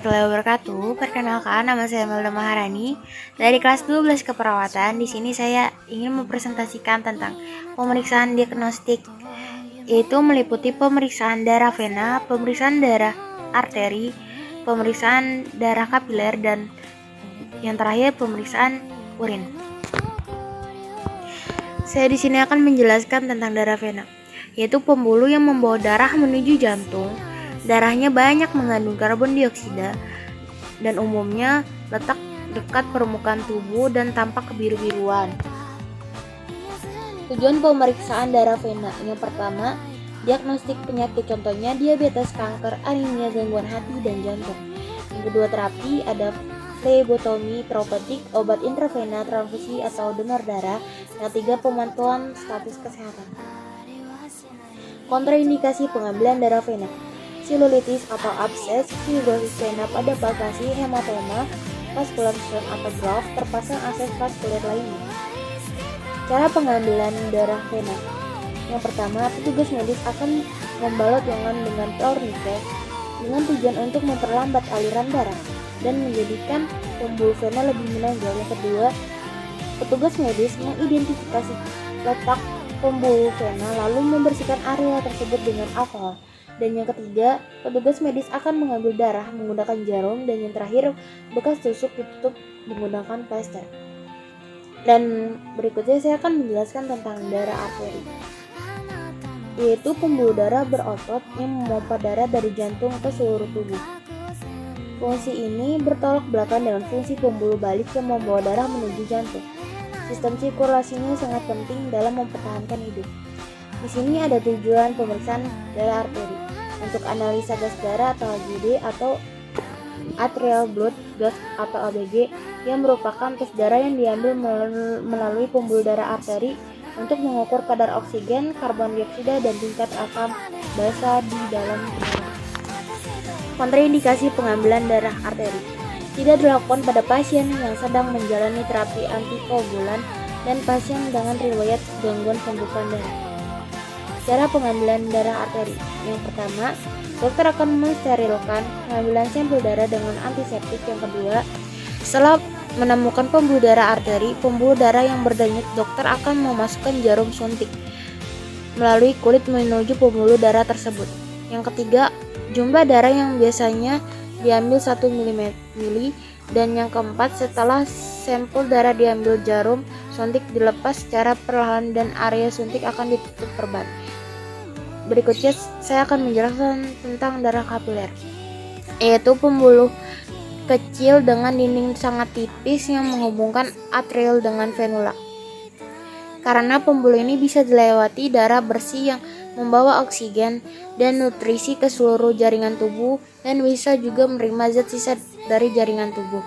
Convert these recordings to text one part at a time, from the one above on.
Assalamualaikum wabarakatuh. Perkenalkan, nama saya Melda Maharani dari kelas 12 keperawatan. Di sini saya ingin mempresentasikan tentang pemeriksaan diagnostik, yaitu meliputi pemeriksaan darah vena, pemeriksaan darah arteri, pemeriksaan darah kapiler, dan yang terakhir pemeriksaan urin. Saya di sini akan menjelaskan tentang darah vena, yaitu pembuluh yang membawa darah menuju jantung. Darahnya banyak mengandung karbon dioksida dan umumnya letak dekat permukaan tubuh dan tampak kebiru-biruan. Tujuan pemeriksaan darah vena yang pertama, diagnostik penyakit, contohnya diabetes, kanker, anemia, gangguan hati, dan jantung. Yang kedua, terapi ada flebotomi, terapeutik, obat intravena, transfusi atau donor darah. Yang ketiga, pemantauan status kesehatan. Kontraindikasi pengambilan darah vena: silulitis atau abses, fibrosis vena pada bagasi, hematoma, vascular stone atau graft, terpasang akses vaskuler lainnya. Cara pengambilan darah vena: yang pertama, petugas medis akan membalut lengan dengan tourniquet dengan tujuan untuk memperlambat aliran darah dan menjadikan pembuluh vena lebih menonjol. Yang kedua, petugas medis mengidentifikasi letak pembuluh vena lalu membersihkan area tersebut dengan alkohol. Dan yang ketiga, petugas medis akan mengambil darah menggunakan jarum. Dan yang terakhir, bekas tusuk ditutup menggunakan plester. Dan berikutnya saya akan menjelaskan tentang darah arteri, yaitu pembuluh darah berotot yang memompa darah dari jantung ke seluruh tubuh. Fungsi ini bertolak belakang dengan fungsi pembuluh balik yang membawa darah menuju jantung. Sistem sirkulasinya sangat penting dalam mempertahankan hidup. Di sini ada tujuan pemeriksaan darah arteri: untuk analisa gas darah atau AGD atau arterial blood gas atau ABG, yang merupakan tes darah yang diambil melalui pembuluh darah arteri untuk mengukur kadar oksigen, karbon dioksida, dan tingkat asam basa di dalam darah. Kontraindikasi pengambilan darah arteri: tidak dilakukan pada pasien yang sedang menjalani terapi antikoagulan dan pasien dengan riwayat gangguan pembukaan darah. Cara pengambilan darah arteri: yang pertama, dokter akan mensterilkan pengambilan sampel darah dengan antiseptik. Yang kedua, setelah menemukan pembuluh darah arteri, pembuluh darah yang berdenyut, dokter akan memasukkan jarum suntik melalui kulit menuju pembuluh darah tersebut. Yang ketiga, jumlah darah yang biasanya diambil 1 ml. Dan yang keempat, setelah sampel darah diambil, jarum suntik dilepas secara perlahan dan area suntik akan ditutup perban. Berikutnya saya akan menjelaskan tentang darah kapiler, yaitu pembuluh kecil dengan dinding sangat tipis yang menghubungkan atrial dengan venula. Karena pembuluh ini bisa dilewati darah bersih yang membawa oksigen dan nutrisi ke seluruh jaringan tubuh dan bisa juga menerima zat sisa dari jaringan tubuh.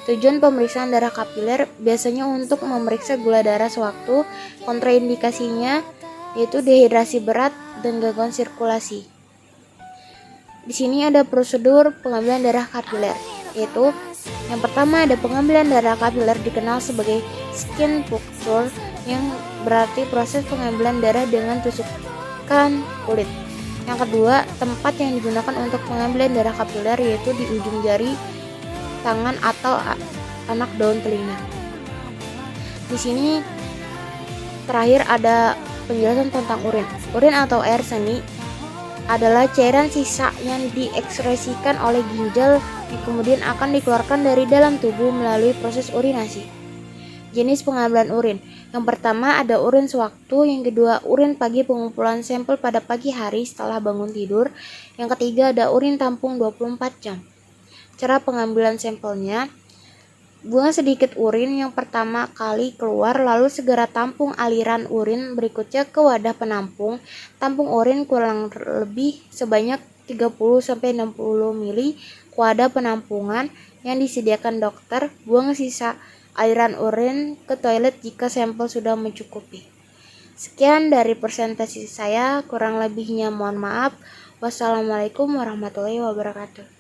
Tujuan pemeriksaan darah kapiler biasanya untuk memeriksa gula darah sewaktu. Kontraindikasinya yaitu dehidrasi berat dan gangguan sirkulasi. Di sini ada prosedur pengambilan darah kapiler, yaitu yang pertama ada pengambilan darah kapiler dikenal sebagai skin puncture, yang berarti proses pengambilan darah dengan tusukan kulit. Yang kedua, tempat yang digunakan untuk pengambilan darah kapiler yaitu di ujung jari tangan atau anak daun telinga. Di sini terakhir ada penjelasan tentang urin. Urin atau air seni adalah cairan sisa yang diekskresikan oleh ginjal yang kemudian akan dikeluarkan dari dalam tubuh melalui proses urinasi. Jenis pengambilan urin: yang pertama ada urin sewaktu, yang kedua urin pagi, pengumpulan sampel pada pagi hari setelah bangun tidur, yang ketiga ada urin tampung 24 jam. Cara pengambilan sampelnya: buang sedikit urin yang pertama kali keluar, lalu segera tampung aliran urin berikutnya ke wadah penampung. Tampung urin kurang lebih sebanyak 30-60 ml ke wadah penampungan yang disediakan dokter. Buang sisa aliran urin ke toilet jika sampel sudah mencukupi. Sekian dari presentasi saya, kurang lebihnya mohon maaf. Wassalamualaikum warahmatullahi wabarakatuh.